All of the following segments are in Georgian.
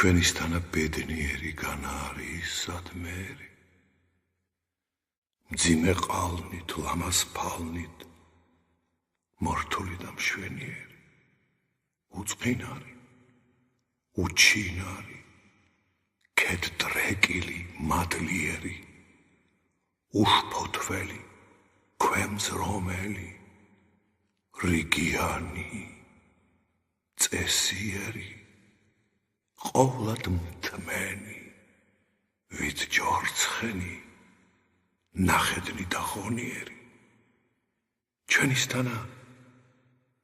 ჩვენისთანა ბედნიერი განა არის სადმერი. მძიმე ყალნით, ლამაზ ფალნით, მორთული და მშვენიერი, უწყინარი, უჩინარი, ქედდრეკილი, მადლიერი, უშფოთველი, ქვემზრომელი, რიგიანი, წესიერი, ყოვლად მთმენი, ვიძჯორცხენი, ნახედნი და ღონიერი, ჩვენისთანა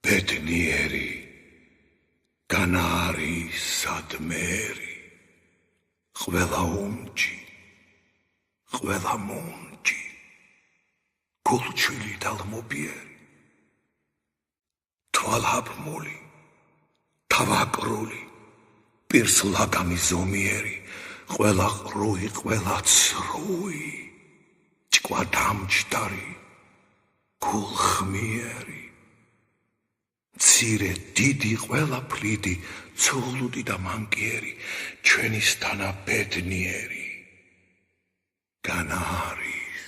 ბედნიერი, განა არის სადმერი, ყველა უმჯი, ყველა მუნჯი, გულჩვილი და ლმობიერი, თვალაბმული, თავაკრული, პირს ლაგამი ზომიერი, ყველა ყრუი, ყველა ცრუი, ჭკვა დამჯდარი, გულხმიერი, მცირე დიდი, ყველა ფლიდი, ცულუდი და მანკიერი, ჩვენისთანა ბედნიერი, განა არის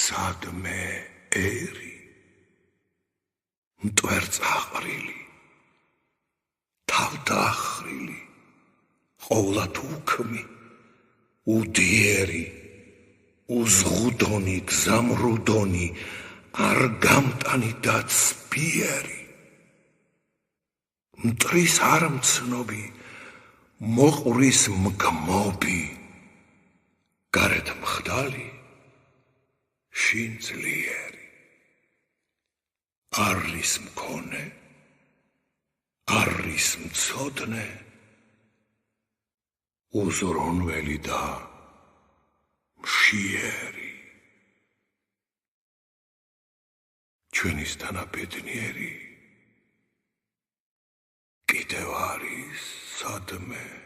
სადმერი, მტვერწაყრილი, თავდახრილი, ყოვლად უქმი, უდიერი, უზღუდონი, გზამრუდონი, არ გამტანი და ცბიერი, მტრის არ მცნობი, მოყვრის მგმობი, გარეთ მხდალი, შინ ძლიერი, არის მქონე, არის მცოდნე, უზრუნველი და მშიერი, ჩვენისთანა ბედნიერი, კიდევ არის სადმერი.